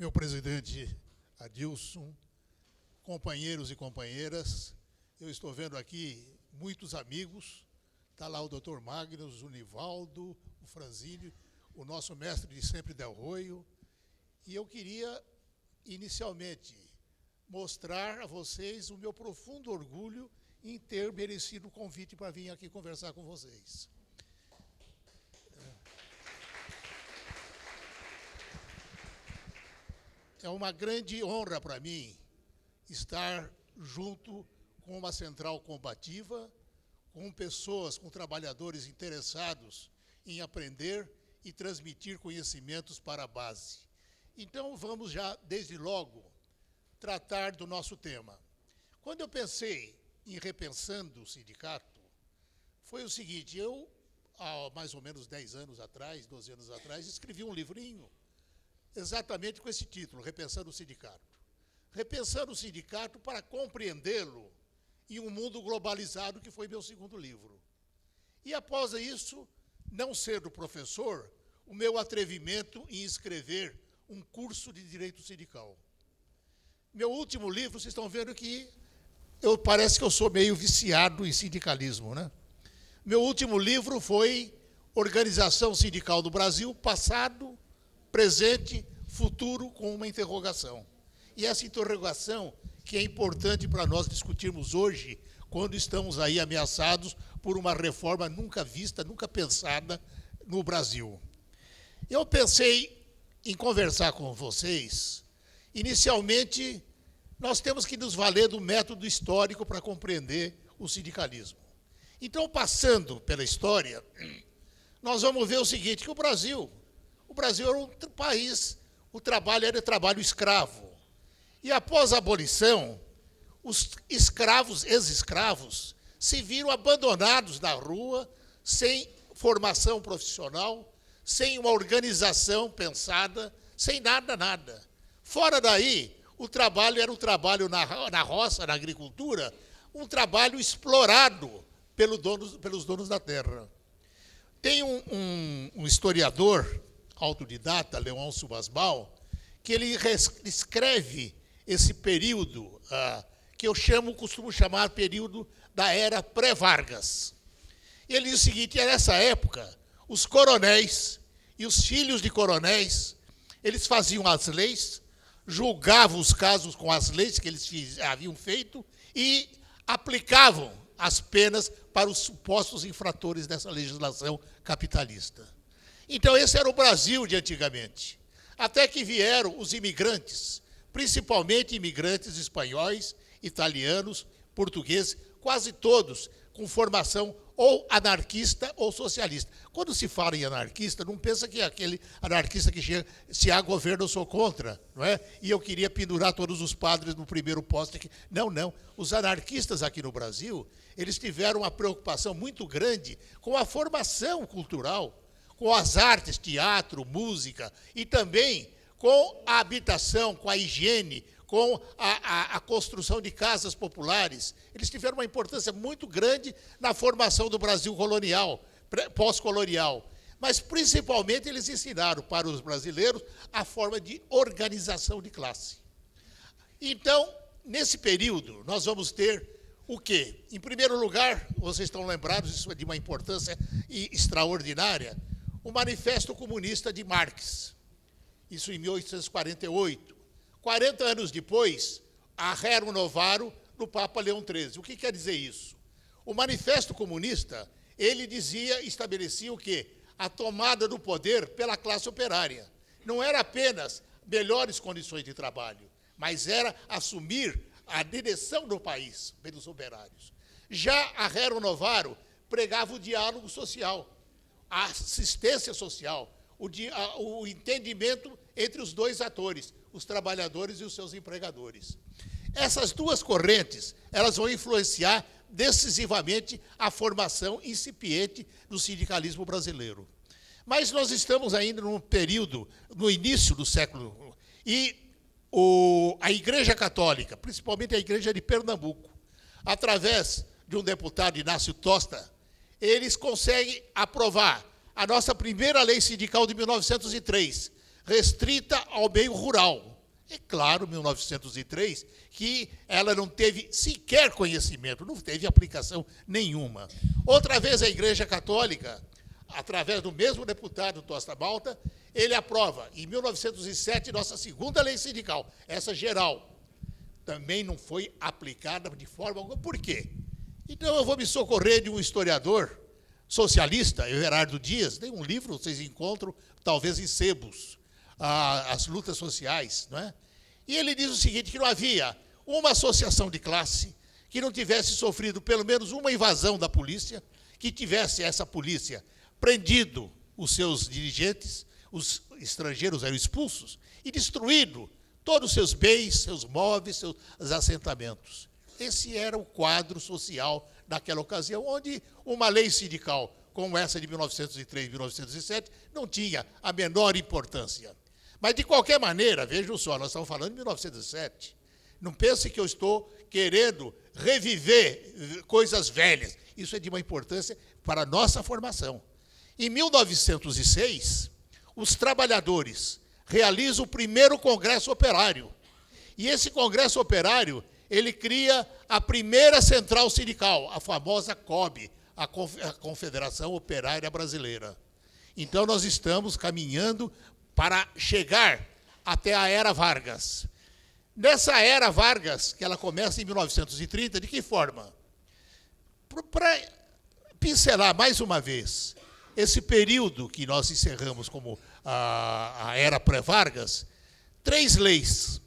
meu presidente Adilson, companheiros e companheiras, eu estou vendo aqui muitos amigos, está lá o doutor Magnus, o Nivaldo, o Franzini, o nosso mestre de sempre Del Roio, e eu queria, inicialmente, mostrar a vocês o meu profundo orgulho em ter merecido o convite para vir aqui conversar com vocês. É uma grande honra para mim estar junto com uma central combativa, com pessoas, com trabalhadores interessados em aprender e transmitir conhecimentos para a base. Então, vamos já, desde logo, tratar do nosso tema. Quando eu pensei em Repensando o Sindicato, foi o seguinte: eu, há mais ou menos 10 anos atrás, 12 anos atrás, escrevi um livrinho exatamente com esse título, Repensando o Sindicato. Repensando o Sindicato para compreendê-lo em um mundo globalizado, que foi meu segundo livro. E após isso, não sendo professor, o meu atrevimento em escrever um curso de direito sindical. Meu último livro, vocês estão vendo que parece que eu sou meio viciado em sindicalismo, né? Meu último livro foi Organização Sindical do Brasil, Passado, Presente, Futuro, com uma interrogação. E essa interrogação que é importante para nós discutirmos hoje, quando estamos aí ameaçados por uma reforma nunca vista, nunca pensada no Brasil. Eu pensei em conversar com vocês. Inicialmente, nós temos que nos valer do método histórico para compreender o sindicalismo. Então, passando pela história, nós vamos ver o seguinte, que o Brasil era um país, o trabalho era trabalho escravo. E após a abolição, os escravos, ex-escravos, se viram abandonados na rua, sem formação profissional, sem uma organização pensada, sem nada. Fora daí, o trabalho era um trabalho na roça, na agricultura, um trabalho explorado pelos donos da terra. Tem um historiador autodidata, Leôncio Basbal, que ele escreve esse período, que eu costumo chamar período da era pré-Vargas. Ele diz o seguinte: nessa época, os coronéis e os filhos de coronéis, eles faziam as leis, julgavam os casos com as leis que eles haviam feito e aplicavam as penas para os supostos infratores dessa legislação capitalista. Então, esse era o Brasil de antigamente. Até que vieram os imigrantes, principalmente imigrantes espanhóis, italianos, portugueses, quase todos com formação ou anarquista ou socialista. Quando se fala em anarquista, não pensa que é aquele anarquista que chega, se há governo eu sou contra, não é? E eu queria pendurar todos os padres no primeiro poste aqui. Não. Os anarquistas aqui no Brasil, eles tiveram uma preocupação muito grande com a formação cultural, com as artes, teatro, música, e também com a habitação, com a higiene, com a construção de casas populares. Eles tiveram uma importância muito grande na formação do Brasil colonial, pós-colonial. Mas, principalmente, eles ensinaram para os brasileiros a forma de organização de classe. Então, nesse período, nós vamos ter o quê? Em primeiro lugar, vocês estão lembrados, isso é de uma importância extraordinária, o Manifesto Comunista de Marx, isso em 1848. 40 anos depois, a Rerum Novarum do Papa Leão XIII. O que quer dizer isso? O Manifesto Comunista, ele estabelecia o quê? A tomada do poder pela classe operária. Não era apenas melhores condições de trabalho, mas era assumir a direção do país pelos operários. Já a Rerum Novarum pregava o diálogo social, a assistência social, o entendimento entre os dois atores, os trabalhadores e os seus empregadores. Essas duas correntes, elas vão influenciar decisivamente a formação incipiente do sindicalismo brasileiro. Mas nós estamos ainda num período, no início do século, e a Igreja Católica, principalmente a Igreja de Pernambuco, através de um deputado, Inácio Tosta, eles conseguem aprovar a nossa primeira lei sindical de 1903, restrita ao meio rural. É claro, 1903, que ela não teve sequer conhecimento, não teve aplicação nenhuma. Outra vez a Igreja Católica, através do mesmo deputado Tosta Malta, ele aprova, em 1907, nossa segunda lei sindical, essa geral. Também não foi aplicada de forma alguma. Por quê? Então eu vou me socorrer de um historiador socialista, Everardo Dias, tem um livro, vocês encontram, talvez em sebos, as lutas sociais, não é? E ele diz o seguinte, que não havia uma associação de classe que não tivesse sofrido pelo menos uma invasão da polícia, que tivesse essa polícia prendido os seus dirigentes, os estrangeiros eram expulsos, e destruído todos os seus bens, seus móveis, seus assentamentos. Esse era o quadro social daquela ocasião, onde uma lei sindical como essa de 1903 e 1907 não tinha a menor importância. Mas, de qualquer maneira, vejam só, nós estamos falando de 1907. Não pense que eu estou querendo reviver coisas velhas. Isso é de uma importância para a nossa formação. Em 1906, os trabalhadores realizam o primeiro Congresso Operário. E esse Congresso Operário, ele cria a primeira central sindical, a famosa COB, a Confederação Operária Brasileira. Então, nós estamos caminhando para chegar até a Era Vargas. Nessa Era Vargas, que ela começa em 1930, de que forma? Para pincelar mais uma vez esse período que nós encerramos como a Era Pré-Vargas, 3 leis.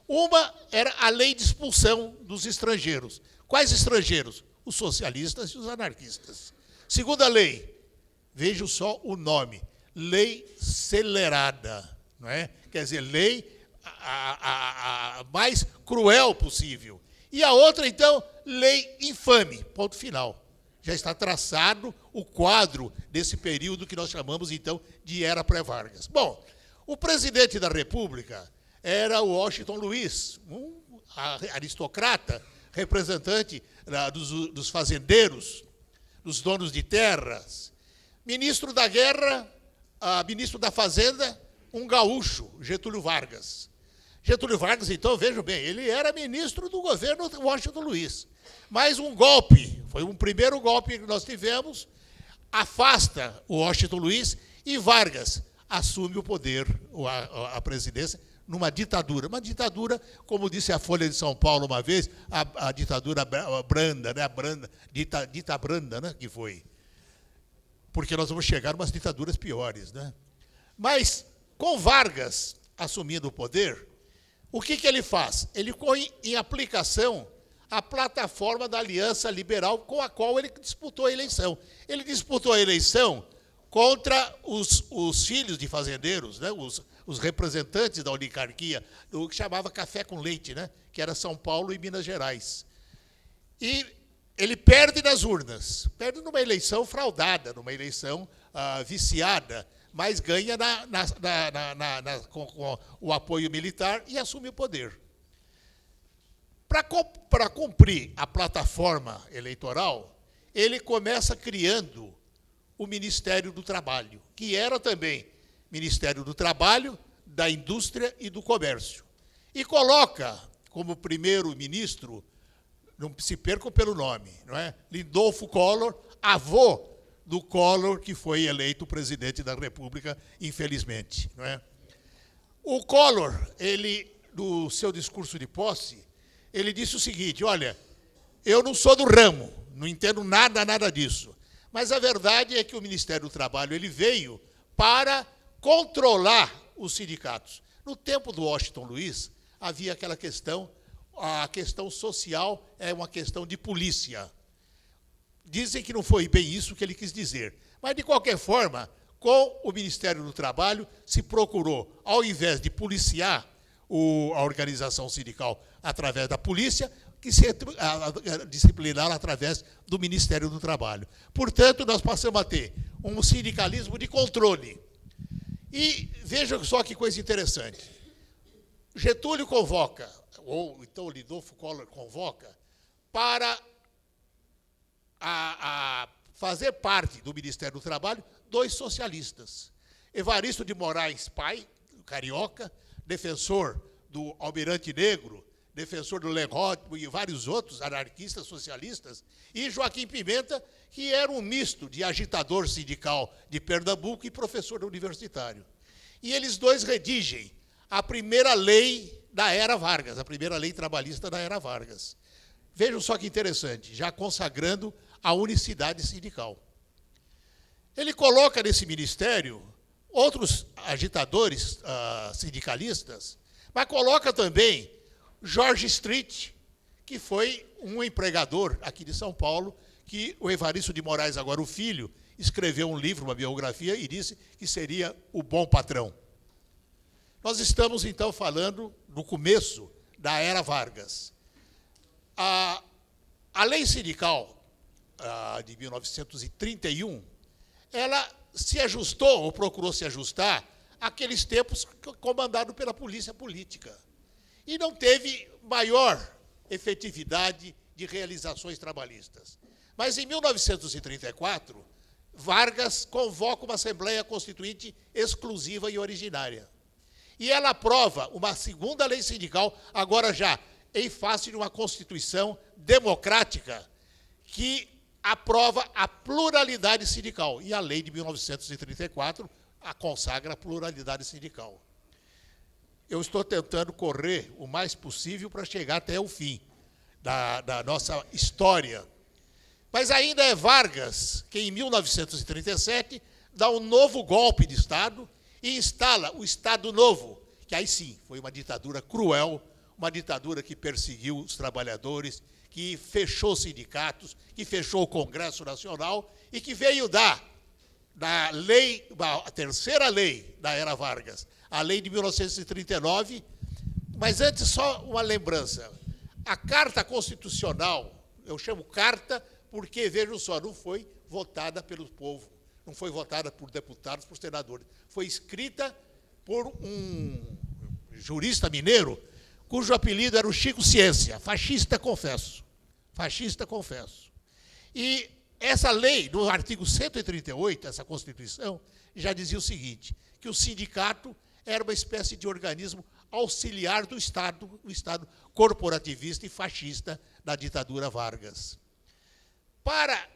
Uma era a lei de expulsão dos estrangeiros. Quais estrangeiros? Os socialistas e os anarquistas. Segunda lei, vejam só o nome, lei celerada, não é? Quer dizer, lei a mais cruel possível. E a outra, então, lei infame, ponto final. Já está traçado o quadro desse período que nós chamamos, então, de Era Pré-Vargas. Bom, o presidente da República era o Washington Luiz, um aristocrata, representante dos fazendeiros, dos donos de terras. Ministro da Guerra, ministro da Fazenda, um gaúcho, Getúlio Vargas. Getúlio Vargas, então, vejam bem, ele era ministro do governo Washington Luiz. Mas um golpe, foi um primeiro golpe que nós tivemos, afasta o Washington Luiz e Vargas assume o poder, a presidência, numa ditadura. Uma ditadura, como disse a Folha de São Paulo uma vez, a ditadura branda, né? Dita branda, né? Que foi. Porque nós vamos chegar a umas ditaduras piores, né? Mas, com Vargas assumindo o poder, o que ele faz? Ele põe em aplicação a plataforma da Aliança Liberal com a qual ele disputou a eleição. Ele disputou a eleição contra os filhos de fazendeiros, né? Os representantes da oligarquia, do que chamava café com leite, né? Que era São Paulo e Minas Gerais. E ele perde nas urnas, perde numa eleição fraudada, numa eleição viciada, mas ganha com o apoio militar e assume o poder. Para cumprir a plataforma eleitoral, ele começa criando o Ministério do Trabalho, que era também Ministério do Trabalho, da Indústria e do Comércio. E coloca como primeiro-ministro, não se percam pelo nome, não é? Lindolfo Collor, avô do Collor, que foi eleito presidente da República, infelizmente, não é? O Collor, ele, no seu discurso de posse, ele disse o seguinte: olha, eu não sou do ramo, não entendo nada disso, mas a verdade é que o Ministério do Trabalho ele veio para controlar os sindicatos. No tempo do Washington Luiz, havia aquela questão, a questão social é uma questão de polícia. Dizem que não foi bem isso que ele quis dizer, mas, de qualquer forma, com o Ministério do Trabalho, se procurou, ao invés de policiar a organização sindical através da polícia, que se disciplinar através do Ministério do Trabalho. Portanto, nós passamos a ter um sindicalismo de controle. E vejam só que coisa interessante. Getúlio convoca, ou então Lindolfo Collor convoca, para fazer parte do Ministério do Trabalho 2 socialistas. Evaristo de Moraes Pai, carioca, defensor do Almirante Negro, defensor do Lerod e vários outros anarquistas socialistas, e Joaquim Pimenta, que era um misto de agitador sindical de Pernambuco e professor universitário. E eles dois redigem a primeira lei da era Vargas, a primeira lei trabalhista da era Vargas. Vejam só que interessante, já consagrando a unicidade sindical. Ele coloca nesse ministério outros agitadores sindicalistas, mas coloca também George Street, que foi um empregador aqui de São Paulo, que o Evaristo de Moraes, agora o filho, escreveu um livro, uma biografia, e disse que seria o bom patrão. Nós estamos, então, falando no começo da era Vargas. A lei sindical de 1931, ela se ajustou, ou procurou se ajustar, àqueles tempos comandado pela polícia política. E não teve maior efetividade de realizações trabalhistas. Mas, em 1934, Vargas convoca uma Assembleia Constituinte exclusiva e originária. E ela aprova uma segunda lei sindical, agora já em face de uma Constituição democrática, que aprova a pluralidade sindical. E a lei de 1934 a consagra a pluralidade sindical. Eu estou tentando correr o mais possível para chegar até o fim da nossa história. Mas ainda é Vargas que, em 1937, dá um novo golpe de Estado e instala o Estado Novo, que aí sim foi uma ditadura cruel, uma ditadura que perseguiu os trabalhadores, que fechou sindicatos, que fechou o Congresso Nacional e que veio da lei, a terceira lei da era Vargas, a lei de 1939. Mas antes, só uma lembrança. A Carta Constitucional, eu chamo carta porque, vejam só, não foi votada pelo povo, não foi votada por deputados, por senadores. Foi escrita por um jurista mineiro, cujo apelido era o Chico Ciência, fascista, confesso. Fascista, confesso. E essa lei, no artigo 138, essa Constituição, já dizia o seguinte, que o sindicato era uma espécie de organismo auxiliar do Estado, o Estado corporativista e fascista da ditadura Vargas. Para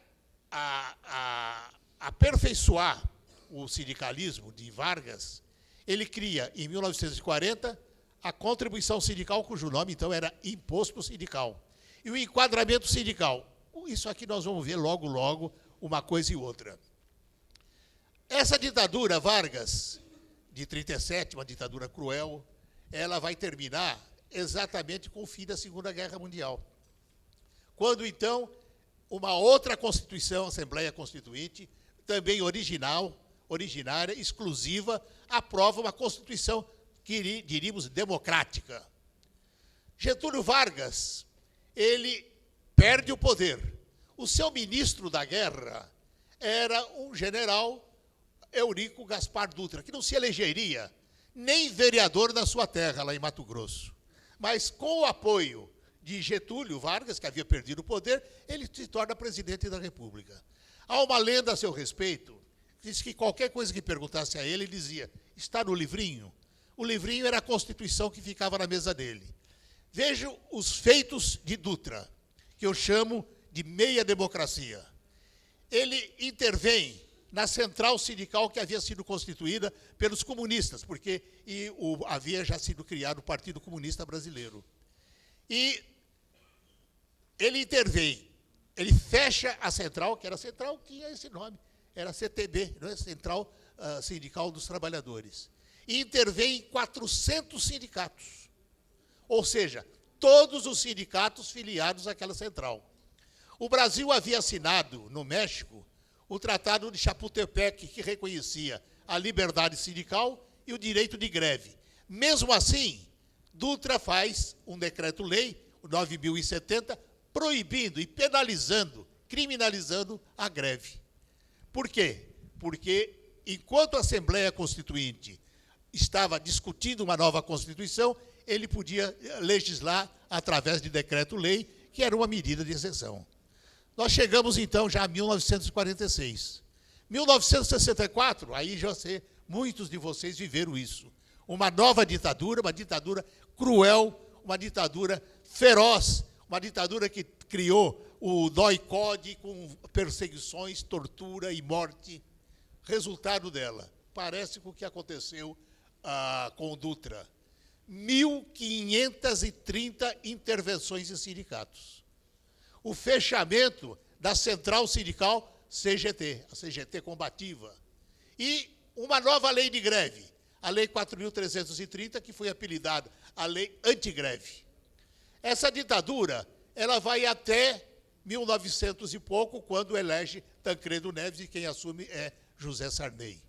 aperfeiçoar o sindicalismo de Vargas, ele cria, em 1940, a contribuição sindical, cujo nome, então, era imposto sindical. E o enquadramento sindical. Isso aqui nós vamos ver logo, logo, uma coisa e outra. Essa ditadura Vargas, de 37, uma ditadura cruel, ela vai terminar exatamente com o fim da Segunda Guerra Mundial. Quando, então, uma outra Constituição, Assembleia Constituinte, também originária, exclusiva, aprova uma Constituição que diríamos democrática. Getúlio Vargas, ele perde o poder. O seu ministro da guerra era um general Eurico Gaspar Dutra, que não se elegeria nem vereador na sua terra, lá em Mato Grosso. Mas, com o apoio de Getúlio Vargas, que havia perdido o poder, ele se torna presidente da República. Há uma lenda a seu respeito, que diz que qualquer coisa que perguntasse a ele, ele dizia, está no livrinho? O livrinho era a Constituição que ficava na mesa dele. Vejam os feitos de Dutra, que eu chamo de meia democracia. Ele intervém na central sindical que havia sido constituída pelos comunistas, porque havia já sido criado o Partido Comunista Brasileiro. E ele intervém, ele fecha a central, que era a central, tinha esse nome, era CTB, não é? Central Sindical dos Trabalhadores. E intervém em 400 sindicatos. Ou seja, todos os sindicatos filiados àquela central. O Brasil havia assinado, no México, o Tratado de Chapultepec, que reconhecia a liberdade sindical e o direito de greve. Mesmo assim, Dutra faz um decreto-lei, o 9.070, proibindo e penalizando, criminalizando a greve. Por quê? Porque, enquanto a Assembleia Constituinte estava discutindo uma nova Constituição, ele podia legislar através de decreto-lei, que era uma medida de exceção. Nós chegamos, então, já a 1946. 1964, aí já sei, muitos de vocês viveram isso. uma nova ditadura, uma ditadura cruel, uma ditadura feroz, uma ditadura que criou o DOI-CODE com perseguições, tortura e morte. Resultado dela, parece com o que aconteceu com o Dutra. 1.530 intervenções em sindicatos. O fechamento da central sindical CGT, a CGT combativa. E uma nova lei de greve, a Lei 4.330, que foi apelidada a Lei Antigreve. Essa ditadura, ela vai até 1900 e pouco, quando elege Tancredo Neves, e quem assume é José Sarney.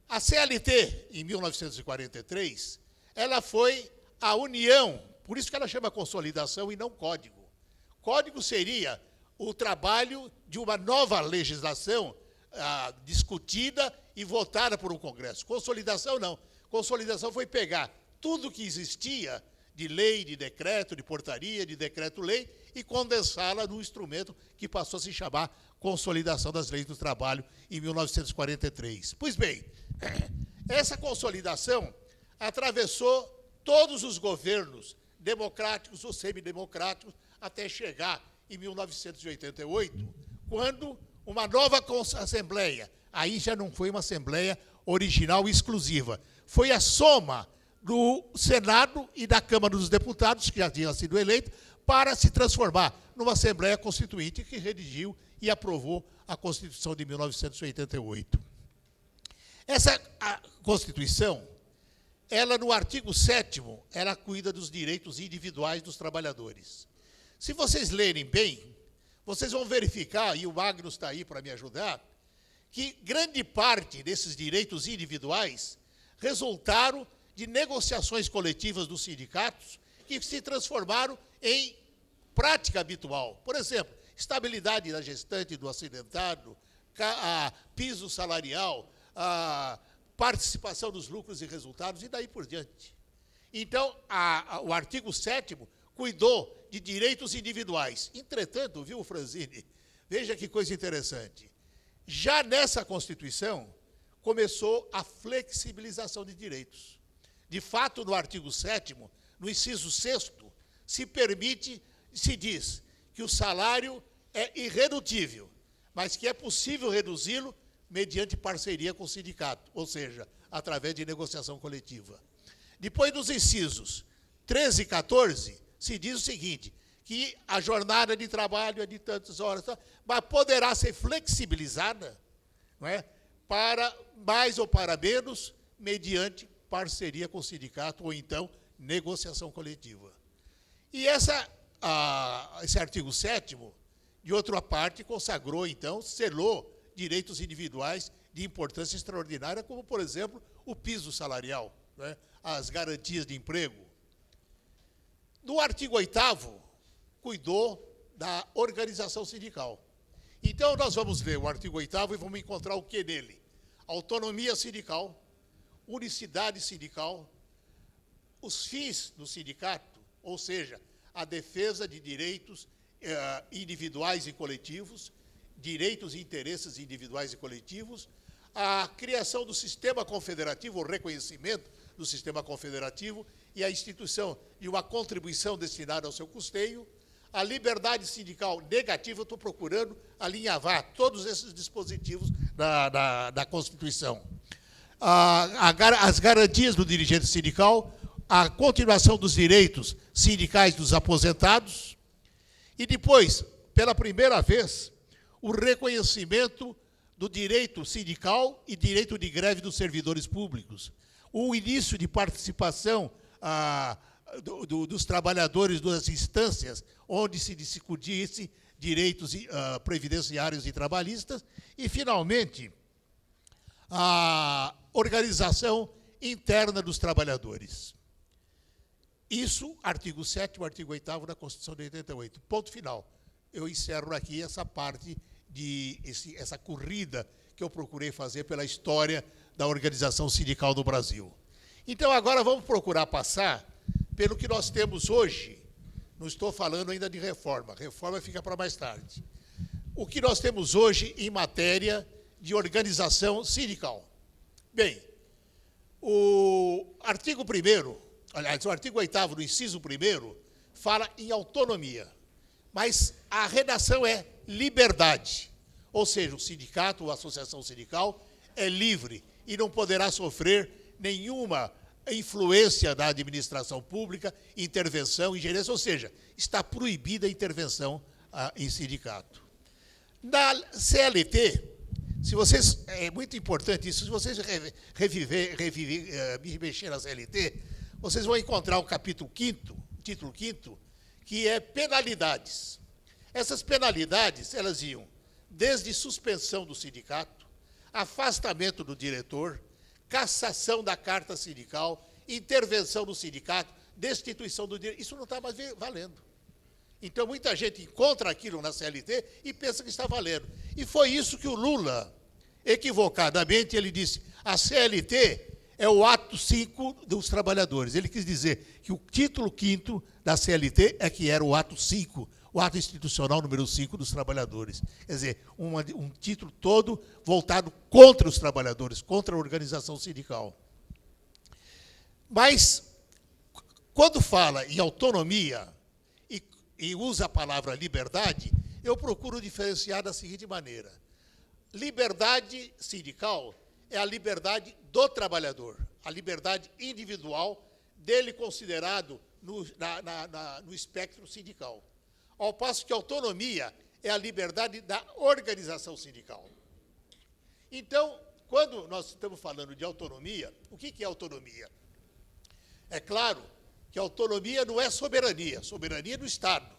A CLT, em 1943, ela foi a união, por isso que ela chama consolidação e não código. Código seria o trabalho de uma nova legislação discutida e votada por um Congresso. Consolidação, não. Consolidação foi pegar tudo que existia de lei, de decreto, de portaria, de decreto-lei, e condensá-la num instrumento que passou a se chamar Consolidação das Leis do Trabalho, em 1943. Pois bem, essa consolidação atravessou todos os governos, democráticos ou semidemocráticos, até chegar em 1988, quando uma nova Assembleia, aí já não foi uma Assembleia original e exclusiva, foi a soma do Senado e da Câmara dos Deputados, que já tinha sido eleita, para se transformar numa Assembleia Constituinte que redigiu e aprovou a Constituição de 1988. Essa Constituição, ela, no artigo 7º, ela cuida dos direitos individuais dos trabalhadores. Se vocês lerem bem, vocês vão verificar, e o Magnus está aí para me ajudar, que grande parte desses direitos individuais resultaram de negociações coletivas dos sindicatos que se transformaram em prática habitual. Por exemplo, estabilidade da gestante, do acidentado, piso salarial, participação dos lucros e resultados, e daí por diante. Então, o artigo 7º cuidou de direitos individuais. Entretanto, viu, Franzini, veja que coisa interessante. Já nessa Constituição, começou a flexibilização de direitos. De fato, no artigo 7º, no inciso 6º, se diz que o salário é irredutível, mas que é possível reduzi-lo mediante parceria com o sindicato, ou seja, através de negociação coletiva. Depois dos incisos 13 e 14, se diz o seguinte, que a jornada de trabalho é de tantas horas, mas poderá ser flexibilizada, não é, para mais ou para menos, mediante parceria com o sindicato, ou então negociação coletiva. E esse artigo 7º, de outra parte, consagrou, então, selou direitos individuais de importância extraordinária, como, por exemplo, o piso salarial, né, as garantias de emprego. No artigo 8º, cuidou da organização sindical. Então, nós vamos ler o artigo 8º e vamos encontrar o que nele? Autonomia sindical, unicidade sindical, os fins do sindicato, ou seja, a defesa de direitos individuais e coletivos, direitos e interesses individuais e coletivos, a criação do sistema confederativo, o reconhecimento do sistema confederativo e a instituição de uma contribuição destinada ao seu custeio, a liberdade sindical negativa, eu estou procurando alinhavar todos esses dispositivos da Constituição. As garantias do dirigente sindical, a continuação dos direitos sindicais dos aposentados e depois, pela primeira vez, o reconhecimento do direito sindical e direito de greve dos servidores públicos, o início de participação dos trabalhadores das instâncias onde se discutisse direitos previdenciários e trabalhistas e, finalmente, a organização interna dos trabalhadores. Isso, artigo 7º, artigo 8º da Constituição de 88. Ponto final. Eu encerro aqui essa parte, essa corrida que eu procurei fazer pela história da organização sindical do Brasil. Então, agora vamos procurar passar pelo que nós temos hoje. Não estou falando ainda de reforma. Reforma fica para mais tarde. O que nós temos hoje em matéria de organização sindical. Bem, artigo 1º, aliás, o artigo 8º, no inciso 1º, fala em autonomia. Mas a redação é liberdade. Ou seja, o sindicato ou a associação sindical é livre e não poderá sofrer nenhuma influência da administração pública, intervenção, ingerência, ou seja, está proibida a intervenção em sindicato. Na CLT, se vocês, é muito importante isso, se vocês mexer na CLT, vocês vão encontrar o capítulo 5º, título 5º, que é penalidades. Essas penalidades, elas iam desde suspensão do sindicato, afastamento do diretor, cassação da carta sindical, intervenção no sindicato, destituição do diretor. Isso não está mais valendo. Então, muita gente encontra aquilo na CLT e pensa que está valendo. E foi isso que o Lula, equivocadamente, ele disse, a CLT é o ato 5 dos trabalhadores. Ele quis dizer que o título 5º da CLT é que era o ato 5, o ato institucional número 5 dos trabalhadores. Quer dizer, um título todo voltado contra os trabalhadores, contra a organização sindical. Mas, quando fala em autonomia e usa a palavra liberdade, eu procuro diferenciar da seguinte maneira. Liberdade sindical é a liberdade do trabalhador, a liberdade individual dele considerado no espectro sindical. Ao passo que a autonomia é a liberdade da organização sindical. Então, quando nós estamos falando de autonomia, o que é autonomia? É claro que autonomia não é soberania, soberania é do Estado.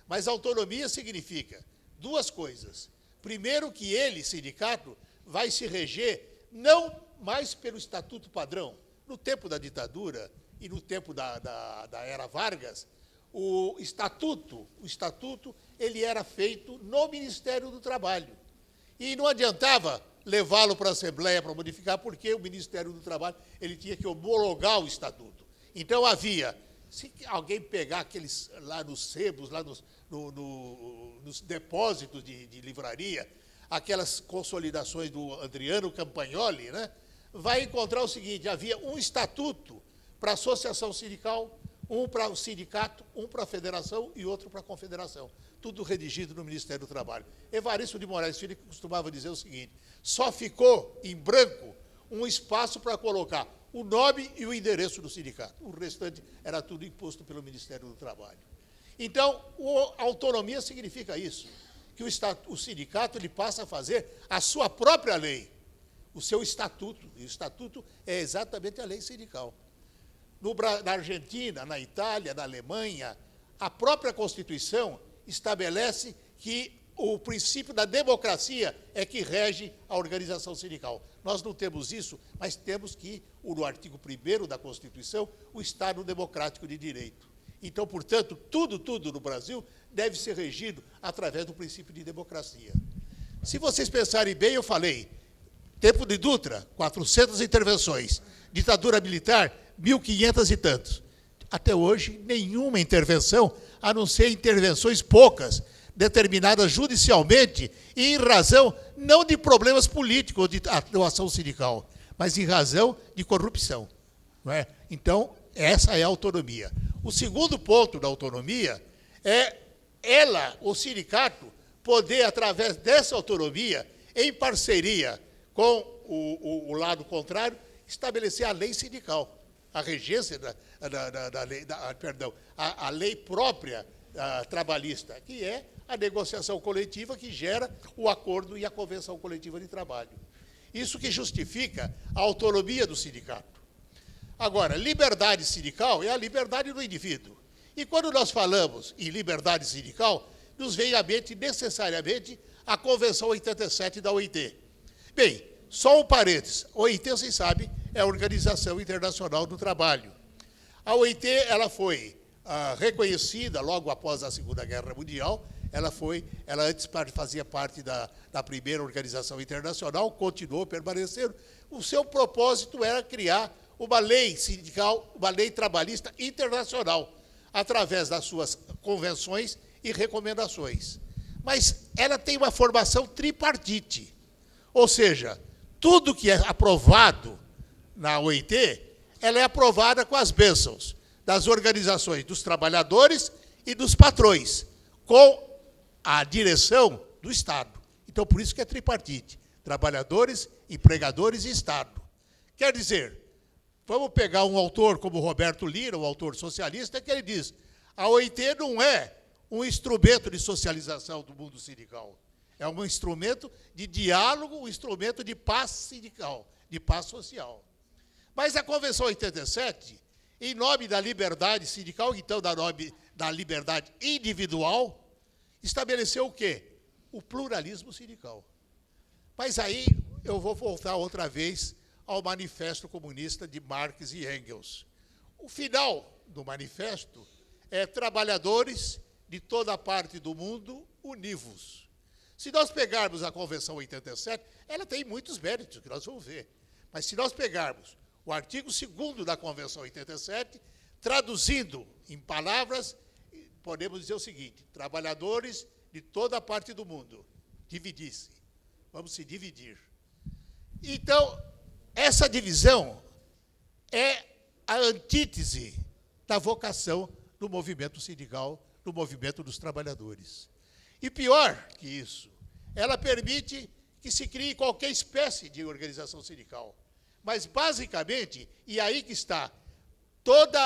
Mas autonomia significa duas coisas. Primeiro, que ele, sindicato, vai se reger não mais pelo Estatuto Padrão. No tempo da ditadura e no tempo da era Vargas, o estatuto ele era feito no Ministério do Trabalho. E não adiantava levá-lo para a Assembleia para modificar, porque o Ministério do Trabalho ele tinha que homologar o estatuto. Então havia, se alguém pegar aqueles lá nos sebos, lá nos depósitos de livraria, aquelas consolidações do Adriano Campagnoli, né, vai encontrar o seguinte, havia um estatuto para a associação sindical, um para o sindicato, um para a federação e outro para a confederação. Tudo redigido no Ministério do Trabalho. Evaristo de Moraes Filho costumava dizer o seguinte, só ficou em branco um espaço para colocar o nome e o endereço do sindicato. O restante era tudo imposto pelo Ministério do Trabalho. Então, a autonomia significa isso, que o sindicato ele passa a fazer a sua própria lei, o seu estatuto, e o estatuto é exatamente a lei sindical. Na Argentina, na Itália, na Alemanha, a própria Constituição estabelece que o princípio da democracia é que rege a organização sindical. Nós não temos isso, mas temos que, no artigo 1º da Constituição, o Estado democrático de direito. Então, portanto, tudo no Brasil deve ser regido através do princípio de democracia. Se vocês pensarem bem, eu falei, tempo de Dutra, 400 intervenções, ditadura militar, 1.500 e tantos. Até hoje, nenhuma intervenção, a não ser intervenções poucas, determinadas judicialmente, e em razão não de problemas políticos ou de atuação sindical, mas em razão de corrupção. Não é? Então, essa é a autonomia. O segundo ponto da autonomia é o sindicato, poder, através dessa autonomia, em parceria com o lado contrário, estabelecer a lei sindical, a regência a lei própria trabalhista, que é a negociação coletiva que gera o acordo e a convenção coletiva de trabalho. Isso que justifica a autonomia do sindicato. Agora, liberdade sindical é a liberdade do indivíduo. E quando nós falamos em liberdade sindical, nos vem à mente necessariamente a Convenção 87 da OIT. Bem, só um parênteses. A OIT, vocês sabem, é a Organização Internacional do Trabalho. A OIT ela foi reconhecida logo após a Segunda Guerra Mundial. Ela antes fazia parte da primeira organização internacional, continuou permanecendo. O seu propósito era criar uma lei sindical, uma lei trabalhista internacional, através das suas convenções e recomendações. Mas ela tem uma formação tripartite, ou seja, tudo que é aprovado na OIT ela é aprovada com as bênçãos das organizações dos trabalhadores e dos patrões, com a direção do Estado. Então, por isso que é tripartite: trabalhadores, empregadores e Estado. Quer dizer, vamos pegar um autor como Roberto Lira, um autor socialista, que ele diz: a OIT não é um instrumento de socialização do mundo sindical, é um instrumento de diálogo, um instrumento de paz sindical, de paz social. Mas a Convenção 87, em nome da liberdade sindical, então da liberdade individual, estabeleceu o quê? O pluralismo sindical. Mas aí eu vou voltar outra vez ao Manifesto Comunista de Marx e Engels. O final do manifesto é: trabalhadores de toda parte do mundo, univos. Se nós pegarmos a Convenção 87, ela tem muitos méritos, que nós vamos ver. Mas se nós pegarmos o artigo 2º da Convenção 87, traduzindo em palavras, podemos dizer o seguinte: trabalhadores de toda parte do mundo, dividir-se. Vamos se dividir. Então, essa divisão é a antítese da vocação do movimento sindical, do movimento dos trabalhadores. E pior que isso, ela permite que se crie qualquer espécie de organização sindical. Mas, basicamente, e aí que está toda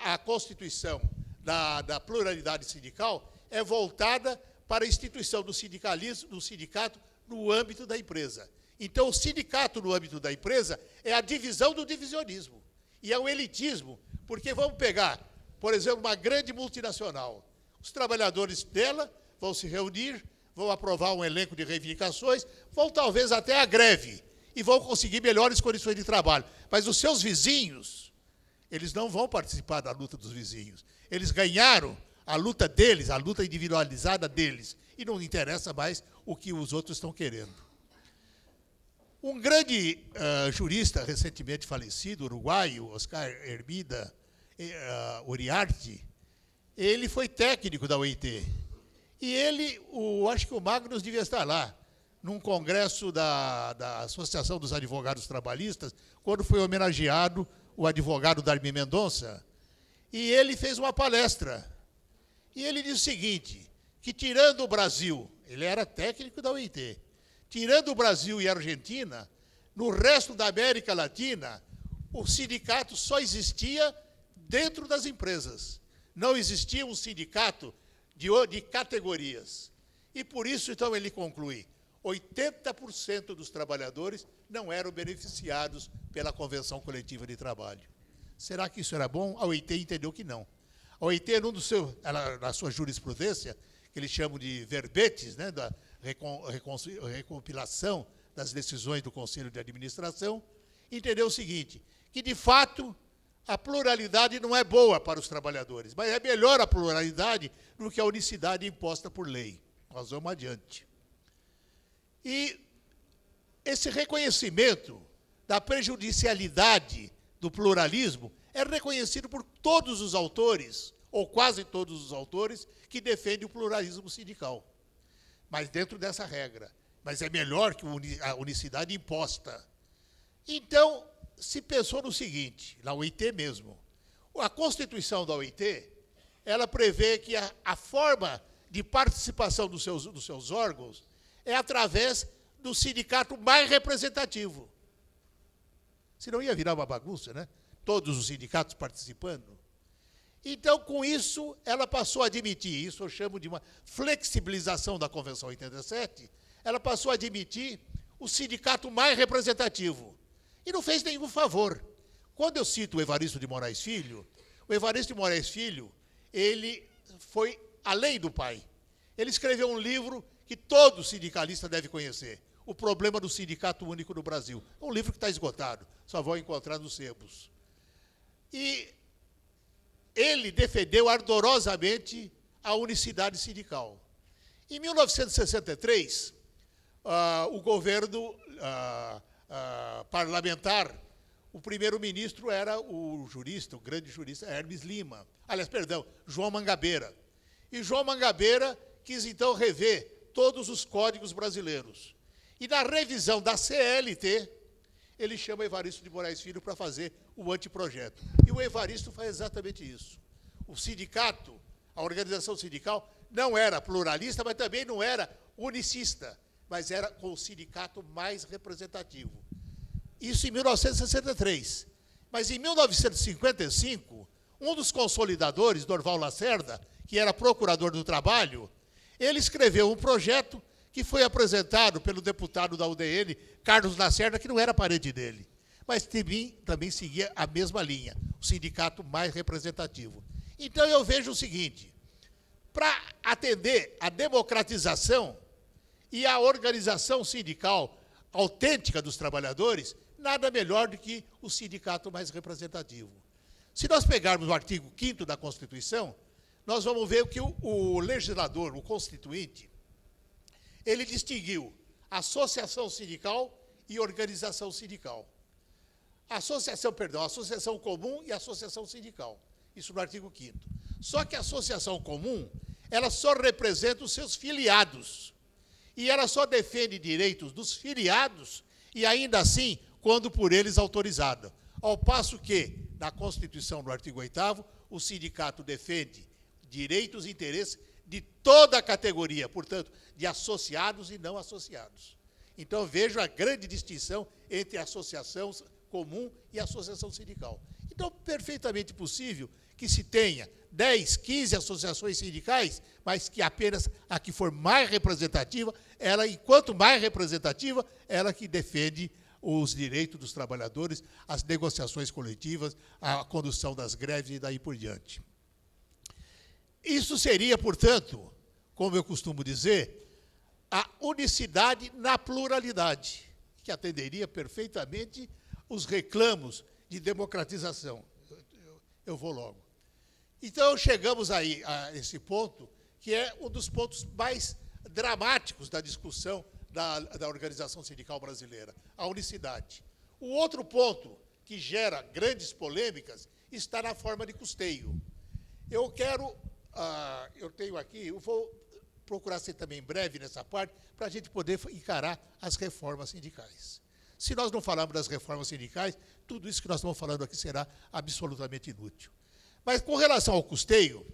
a constituição da pluralidade sindical, é voltada para a instituição do sindicalismo, do sindicato, no âmbito da empresa. Então, o sindicato no âmbito da empresa é a divisão do divisionismo. E é o elitismo, porque vamos pegar, por exemplo, uma grande multinacional. Os trabalhadores dela vão se reunir, vão aprovar um elenco de reivindicações, vão talvez até à greve, e vão conseguir melhores condições de trabalho. Mas os seus vizinhos, eles não vão participar da luta dos vizinhos. Eles ganharam a luta deles, a luta individualizada deles, e não interessa mais o que os outros estão querendo. Um grande jurista recentemente falecido, uruguaio, Oscar Hermida Uriarte, ele foi técnico da OIT. E ele, acho que o Magnus devia estar lá, num congresso da Associação dos Advogados Trabalhistas, quando foi homenageado o advogado Darmi Mendonça, e ele fez uma palestra. E ele disse o seguinte, que tirando o Brasil, ele era técnico da OIT, tirando o Brasil e a Argentina, no resto da América Latina, o sindicato só existia dentro das empresas. Não existia um sindicato de categorias. E por isso, então, ele conclui, 80% dos trabalhadores não eram beneficiados pela Convenção Coletiva de Trabalho. Será que isso era bom? A OIT entendeu que não. A OIT, na sua jurisprudência, que eles chamam de verbetes, né, da recompilação das decisões do Conselho de Administração, entendeu o seguinte, que, de fato, a pluralidade não é boa para os trabalhadores, mas é melhor a pluralidade do que a unicidade imposta por lei. Nós vamos adiante. E esse reconhecimento da prejudicialidade do pluralismo é reconhecido por todos os autores, ou quase todos os autores, que defendem o pluralismo sindical. Mas dentro dessa regra. Mas é melhor que a unicidade imposta. Então, se pensou no seguinte, na OIT mesmo, a Constituição da OIT, ela prevê que a forma de participação dos seus órgãos é através do sindicato mais representativo. Senão ia virar uma bagunça, né? Todos os sindicatos participando. Então, com isso, ela passou a admitir, isso eu chamo de uma flexibilização da Convenção 87, ela passou a admitir o sindicato mais representativo. E não fez nenhum favor. Quando eu cito o Evaristo de Moraes Filho, o Evaristo de Moraes Filho, ele foi além do pai. Ele escreveu um livro que todo sindicalista deve conhecer, O Problema do Sindicato Único no Brasil. É um livro que está esgotado, só vão encontrar nos sebos. E ele defendeu ardorosamente a unicidade sindical. Em 1963, o governo parlamentar, o primeiro-ministro era o grande jurista Hermes Lima. Aliás, perdão, João Mangabeira. E João Mangabeira quis, então, rever todos os códigos brasileiros. E na revisão da CLT, ele chama Evaristo de Moraes Filho para fazer o anteprojeto. E o Evaristo faz exatamente isso. O sindicato, a organização sindical, não era pluralista, mas também não era unicista, mas era com o sindicato mais representativo. Isso em 1963. Mas em 1955, um dos consolidadores, Dorval Lacerda, que era procurador do trabalho, ele escreveu um projeto que foi apresentado pelo deputado da UDN, Carlos Lacerda, que não era parente dele, mas também seguia a mesma linha, o sindicato mais representativo. Então, eu vejo o seguinte, para atender a democratização e a organização sindical autêntica dos trabalhadores, nada melhor do que o sindicato mais representativo. Se nós pegarmos o artigo 5º da Constituição, nós vamos ver que o legislador, o constituinte, ele distinguiu associação sindical e organização sindical. Associação comum e associação sindical. Isso no artigo 5º. Só que a associação comum, ela só representa os seus filiados. E ela só defende direitos dos filiados, e ainda assim, quando por eles autorizada. Ao passo que, na Constituição, no artigo 8º, o sindicato defende direitos e interesses de toda a categoria, portanto, de associados e não associados. Então, vejo a grande distinção entre a associação comum e a associação sindical. Então, perfeitamente possível que se tenha 10, 15 associações sindicais, mas que apenas a que for mais representativa, ela, enquanto mais representativa, ela que defende os direitos dos trabalhadores, as negociações coletivas, a condução das greves e daí por diante. Isso seria, portanto, como eu costumo dizer, a unicidade na pluralidade, que atenderia perfeitamente os reclamos de democratização. Eu vou logo. Então, chegamos aí a esse ponto, que é um dos pontos mais dramáticos da discussão da organização sindical brasileira, a unicidade. O outro ponto que gera grandes polêmicas está na forma de custeio. Eu tenho aqui, eu vou procurar ser também breve nessa parte, para a gente poder encarar as reformas sindicais. Se nós não falarmos das reformas sindicais, tudo isso que nós estamos falando aqui será absolutamente inútil. Mas, com relação ao custeio,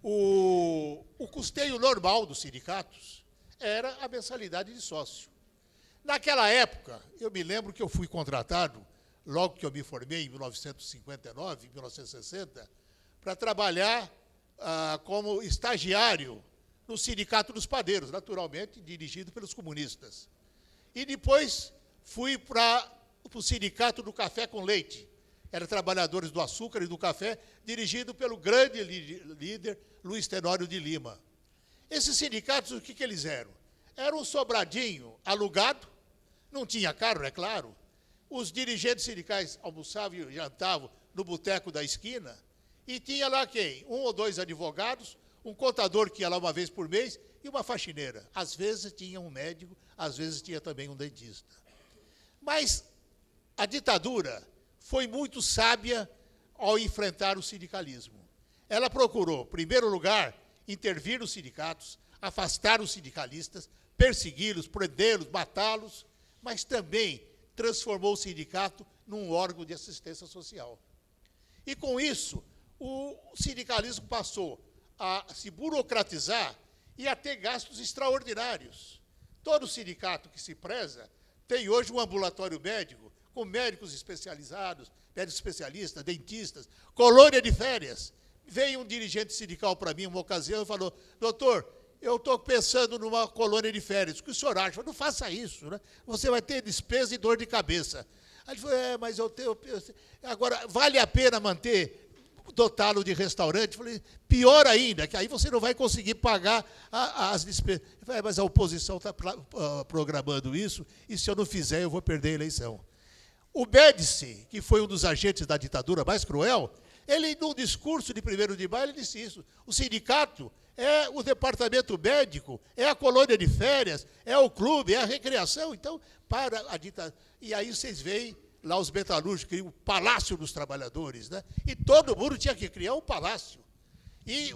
o custeio normal dos sindicatos era a mensalidade de sócio. Naquela época, eu me lembro que eu fui contratado, logo que eu me formei, em 1959, 1960, para trabalhar como estagiário no Sindicato dos Padeiros, naturalmente dirigido pelos comunistas. E depois fui para o Sindicato do Café com Leite, era trabalhadores do açúcar e do café, dirigido pelo grande líder Luiz Tenório de Lima. Esses sindicatos, o que eles eram? Era um sobradinho alugado, não tinha carro, é claro. Os dirigentes sindicais almoçavam e jantavam no boteco da esquina, e tinha lá quem? 1 ou 2 advogados, um contador que ia lá uma vez por mês e uma faxineira. Às vezes tinha um médico, às vezes tinha também um dentista. Mas a ditadura foi muito sábia ao enfrentar o sindicalismo. Ela procurou, em primeiro lugar, intervir nos sindicatos, afastar os sindicalistas, persegui-los, prendê-los, matá-los, mas também transformou o sindicato num órgão de assistência social. E, com isso, o sindicalismo passou a se burocratizar e a ter gastos extraordinários. Todo sindicato que se preza tem hoje um ambulatório médico, com médicos especializados, médicos especialistas, dentistas, colônia de férias. Veio um dirigente sindical para mim, uma ocasião, e falou: doutor, eu estou pensando numa colônia de férias. O que o senhor acha? Eu falei: não faça isso, né? Você vai ter despesa e dor de cabeça. Aí ele falou: mas eu tenho... Agora, vale a pena dotá-lo de restaurante? Eu falei: pior ainda, que aí você não vai conseguir pagar as despesas. Eu falei: mas a oposição está programando isso, e se eu não fizer, eu vou perder a eleição. O Médici, que foi um dos agentes da ditadura mais cruel, ele, num discurso de 1º de maio, ele disse isso: o sindicato é o departamento médico, é a colônia de férias, é o clube, é a recreação. Então, para a ditadura... E aí vocês veem lá os metalúrgicos criam o Palácio dos Trabalhadores, né? E todo mundo tinha que criar um palácio. E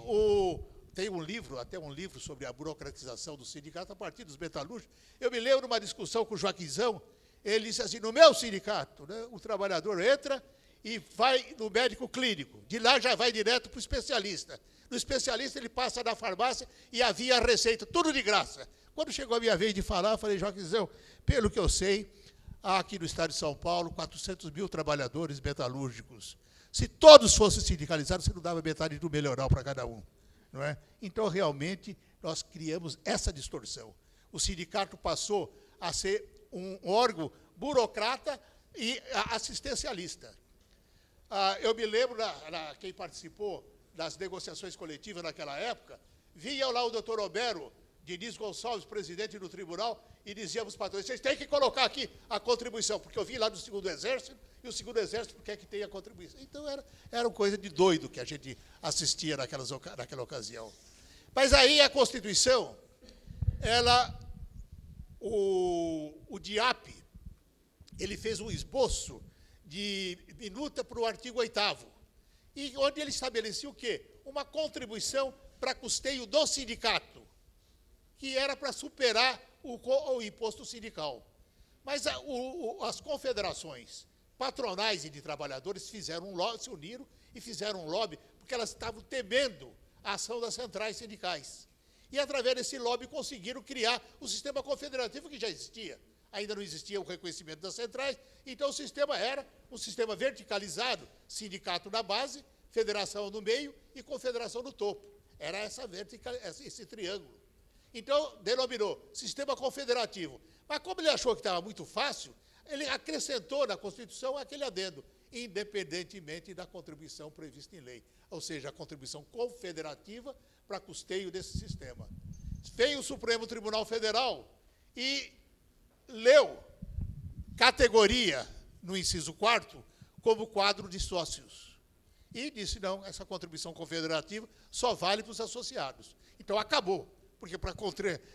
tem um livro, até um livro sobre a burocratização do sindicato a partir dos metalúrgicos. Eu me lembro de uma discussão com o Joaquinzão, ele disse assim, no meu sindicato, né, o trabalhador entra e vai no médico clínico. De lá já vai direto para o especialista. No especialista ele passa na farmácia e havia a receita, tudo de graça. Quando chegou a minha vez de falar, eu falei, Joaquizão, pelo que eu sei, há aqui no estado de São Paulo 400 mil trabalhadores metalúrgicos. Se todos fossem sindicalizados, você não dava metade do melhoral para cada um. Não é? Então, realmente, nós criamos essa distorção. O sindicato passou a ser um órgão burocrata e assistencialista. Eu me lembro, quem participou das negociações coletivas naquela época, vinha lá o doutor Homero Diniz Gonçalves, presidente do tribunal, e dizia para os patrões, vocês têm que colocar aqui a contribuição, porque eu vim lá do segundo exército, e o segundo exército quer que tenha a contribuição. Então, era uma coisa de doido que a gente assistia naquela ocasião. Mas aí a Constituição, o DIAP, ele fez um esboço de minuta para o artigo 8º, e onde ele estabelecia o quê? Uma contribuição para custeio do sindicato, que era para superar o imposto sindical. Mas as confederações patronais e de trabalhadores se uniram e fizeram um lobby, porque elas estavam temendo a ação das centrais sindicais. E, através desse lobby, conseguiram criar o sistema confederativo que já existia. Ainda não existia o reconhecimento das centrais, então o sistema era um sistema verticalizado, sindicato na base, federação no meio e confederação no topo. Era esse triângulo. Então, denominou sistema confederativo. Mas como ele achou que estava muito fácil, ele acrescentou na Constituição aquele adendo, independentemente da contribuição prevista em lei. Ou seja, a contribuição confederativa para custeio desse sistema. Veio o Supremo Tribunal Federal e leu categoria, no inciso 4º, como quadro de sócios. E disse, não, essa contribuição confederativa só vale para os associados. Então, acabou. Porque para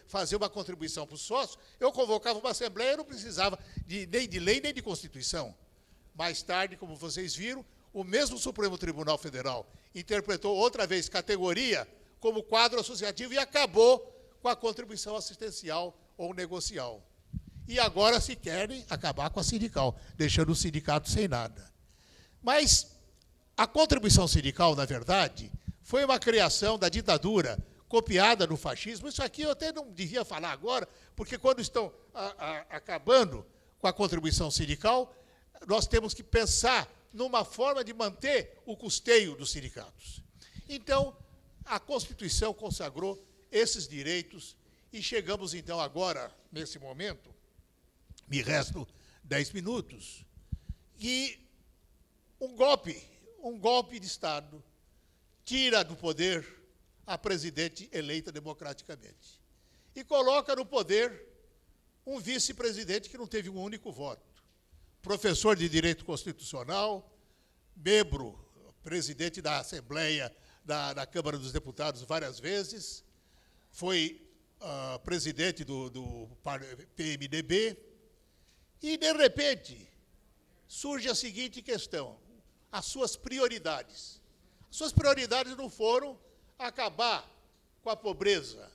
fazer uma contribuição para o sócio, eu convocava uma assembleia, eu não precisava nem de lei, nem de Constituição. Mais tarde, como vocês viram, o mesmo Supremo Tribunal Federal interpretou outra vez categoria como quadro associativo e acabou com a contribuição assistencial ou negocial. E agora se querem acabar com a sindical, deixando o sindicato sem nada. Mas a contribuição sindical, na verdade, foi uma criação da ditadura copiada no fascismo. Isso aqui eu até não devia falar agora, porque quando estão acabando com a contribuição sindical, nós temos que pensar numa forma de manter o custeio dos sindicatos. Então, a Constituição consagrou esses direitos e chegamos, então, agora, nesse momento, me restam 10 minutos, que um golpe de Estado tira do poder a presidente eleita democraticamente e coloca no poder um vice-presidente que não teve um único voto. Professor de Direito Constitucional, membro, presidente da Assembleia da Câmara dos Deputados várias vezes, foi presidente do PMDB, e, de repente, surge a seguinte questão, as suas prioridades. As suas prioridades não foram acabar com a pobreza,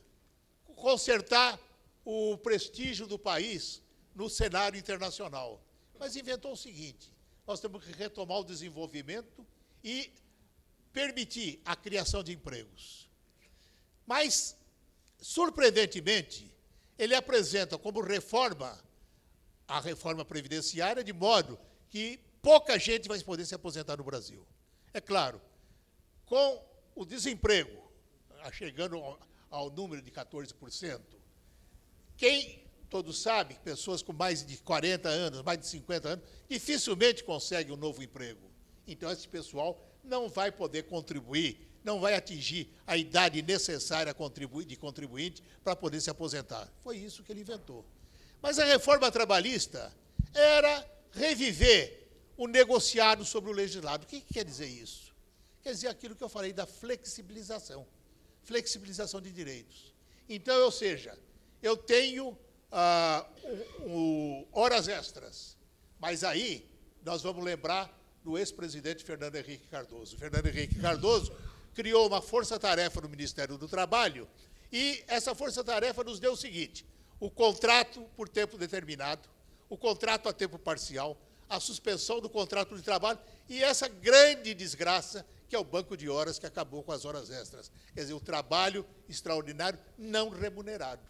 consertar o prestígio do país no cenário internacional. Mas inventou o seguinte, nós temos que retomar o desenvolvimento e permitir a criação de empregos. Mas, surpreendentemente, ele apresenta como reforma a reforma previdenciária, de modo que pouca gente vai poder se aposentar no Brasil. É claro, com o desemprego chegando ao número de 14%, quem, todos sabem, pessoas com mais de 40 anos, mais de 50 anos, dificilmente conseguem um novo emprego. Então, esse pessoal não vai poder contribuir, não vai atingir a idade necessária de contribuinte para poder se aposentar. Foi isso que ele inventou. Mas a reforma trabalhista era reviver o negociado sobre o legislado. O que quer dizer isso? Quer dizer aquilo que eu falei da flexibilização de direitos. Então, ou seja, eu tenho horas extras, mas aí nós vamos lembrar do ex-presidente Fernando Henrique Cardoso. Fernando Henrique Cardoso criou uma força-tarefa no Ministério do Trabalho e essa força-tarefa nos deu o seguinte, o contrato por tempo determinado, o contrato a tempo parcial, a suspensão do contrato de trabalho e essa grande desgraça que é o banco de horas que acabou com as horas extras. Quer dizer, o trabalho extraordinário não remunerado.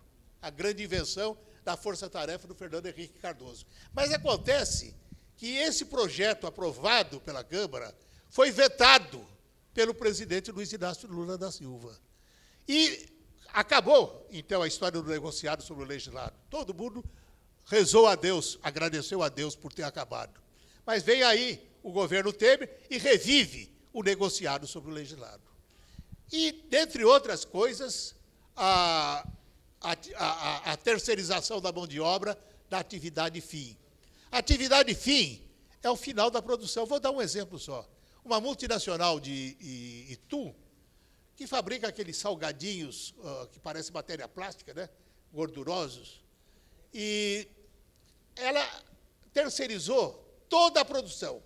A grande invenção da força-tarefa do Fernando Henrique Cardoso. Mas acontece que esse projeto aprovado pela Câmara foi vetado pelo presidente Luiz Inácio Lula da Silva. E acabou, então, a história do negociado sobre o legislado. Todo mundo rezou a Deus, agradeceu a Deus por ter acabado. Mas vem aí o governo Temer e revive o negociado sobre o legislado. E, dentre outras coisas, a terceirização da mão de obra da atividade fim. A atividade fim é o final da produção. Vou dar um exemplo só. Uma multinacional de Itu, que fabrica aqueles salgadinhos que parecem matéria plástica, né? Gordurosos, e ela terceirizou toda a produção.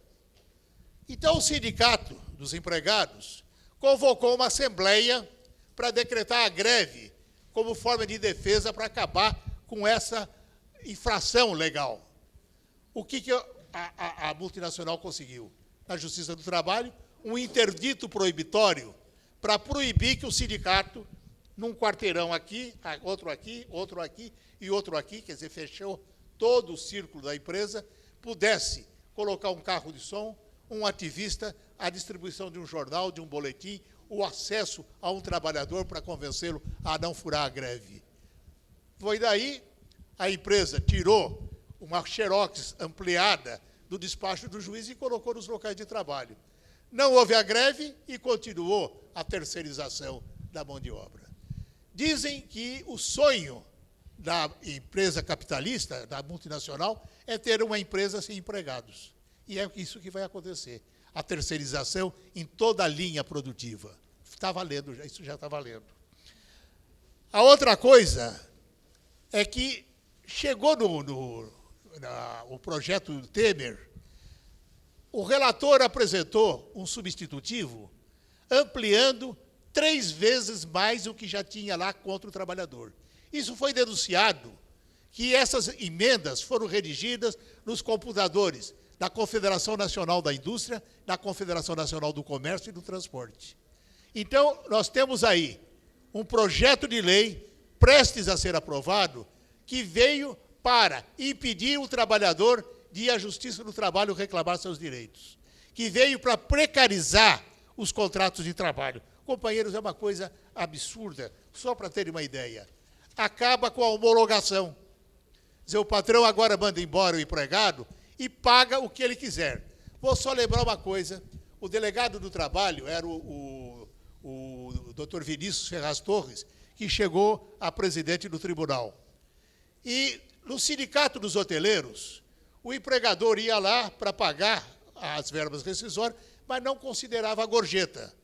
Então, o sindicato dos empregados convocou uma assembleia para decretar a greve como forma de defesa para acabar com essa infração legal. O que a multinacional conseguiu? Na Justiça do Trabalho, um interdito proibitório para proibir que o sindicato, num quarteirão aqui, outro aqui e outro aqui, quer dizer, fechou todo o círculo da empresa, pudesse colocar um carro de som, um ativista, a distribuição de um jornal, de um boletim, o acesso a um trabalhador para convencê-lo a não furar a greve. Foi daí, a empresa tirou uma xerox ampliada do despacho do juiz e colocou nos locais de trabalho. Não houve a greve e continuou a terceirização da mão de obra. Dizem que o sonho da empresa capitalista, da multinacional, é ter uma empresa sem empregados. E é isso que vai acontecer. A terceirização em toda a linha produtiva. Está valendo, isso já está valendo. A outra coisa é que chegou o projeto do Temer, o relator apresentou um substitutivo ampliando 3 vezes mais o que já tinha lá contra o trabalhador. Isso foi denunciado que essas emendas foram redigidas nos computadores da Confederação Nacional da Indústria, da Confederação Nacional do Comércio e do Transporte. Então, nós temos aí um projeto de lei prestes a ser aprovado que veio para impedir o trabalhador de ir à Justiça do Trabalho reclamar seus direitos, que veio para precarizar os contratos de trabalho. Companheiros, é uma coisa absurda, só para terem uma ideia. Acaba com a homologação. Quer dizer, o patrão agora manda embora o empregado e paga o que ele quiser. Vou só lembrar uma coisa, o delegado do trabalho era o Dr. Vinícius Ferraz Torres, que chegou a presidente do tribunal. E no sindicato dos hoteleiros, o empregador ia lá para pagar as verbas rescisórias, mas não considerava a gorjeta.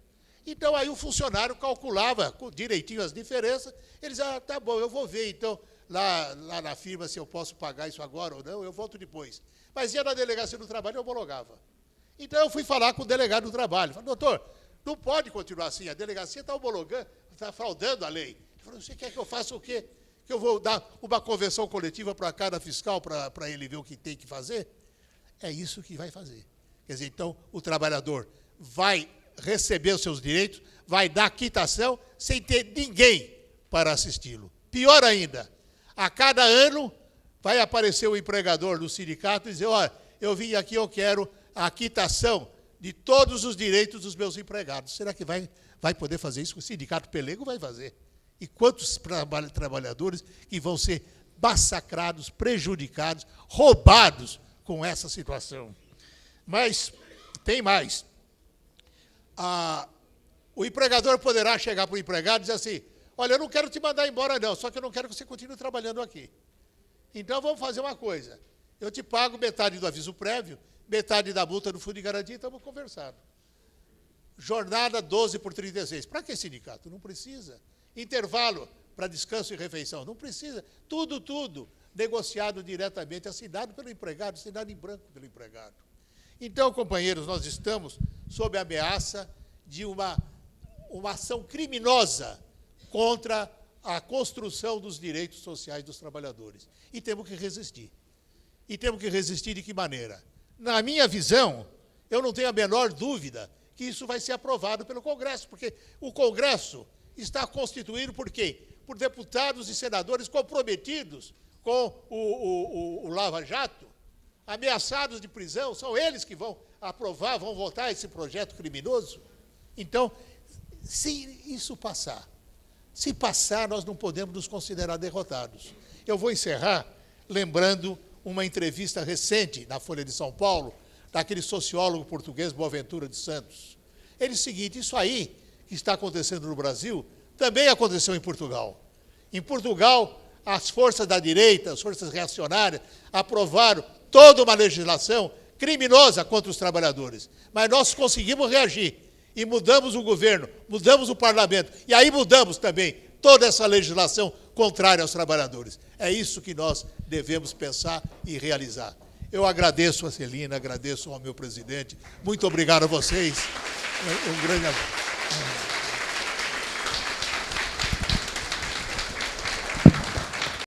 Então, aí o funcionário calculava direitinho as diferenças, ele dizia, tá bom, eu vou ver, então, lá na firma, se eu posso pagar isso agora ou não, eu volto depois. Mas ia na delegacia do trabalho e homologava. Então, eu fui falar com o delegado do trabalho. Falei, doutor, não pode continuar assim, a delegacia está homologando, está fraudando a lei. Ele falou, você quer que eu faça o quê? Que eu vou dar uma convenção coletiva para cada fiscal para ele ver o que tem que fazer? É isso que vai fazer. Quer dizer, então, o trabalhador vai receber os seus direitos, vai dar quitação sem ter ninguém para assisti-lo. Pior ainda, a cada ano vai aparecer o empregador do sindicato e dizer, olha, eu vim aqui, eu quero a quitação de todos os direitos dos meus empregados. Será que vai poder fazer isso? O sindicato pelego vai fazer. E quantos trabalhadores que vão ser massacrados, prejudicados, roubados com essa situação. Mas tem mais. O empregador poderá chegar para o empregado e dizer assim, olha, eu não quero te mandar embora não, só que eu não quero que você continue trabalhando aqui. Então vamos fazer uma coisa, eu te pago metade do aviso prévio, metade da multa do fundo de garantia, estamos conversando. Jornada 12 por 36. Para que sindicato? Não precisa. Intervalo para descanso e refeição? Não precisa. Tudo negociado diretamente, assinado pelo empregado, assinado em branco pelo empregado. Então, companheiros, nós estamos sob a ameaça de uma ação criminosa contra a construção dos direitos sociais dos trabalhadores. E temos que resistir. E temos que resistir de que maneira? Na minha visão, eu não tenho a menor dúvida que isso vai ser aprovado pelo Congresso, porque o Congresso está constituído por quê? Por deputados e senadores comprometidos com o Lava Jato, ameaçados de prisão, são eles que vão aprovar, vão votar esse projeto criminoso. Então, se isso passar, se passar, nós não podemos nos considerar derrotados. Eu vou encerrar lembrando uma entrevista recente na Folha de São Paulo, daquele sociólogo português Boaventura de Santos. Ele disse o seguinte: isso aí que está acontecendo no Brasil também aconteceu em Portugal. Em Portugal, as forças da direita, as forças reacionárias, aprovaram toda uma legislação criminosa contra os trabalhadores. Mas nós conseguimos reagir e mudamos o governo, mudamos o parlamento, e aí mudamos também toda essa legislação contrária aos trabalhadores. É isso que nós devemos pensar e realizar. Eu agradeço a Celina, agradeço ao meu presidente. Muito obrigado a vocês. Um grande abraço.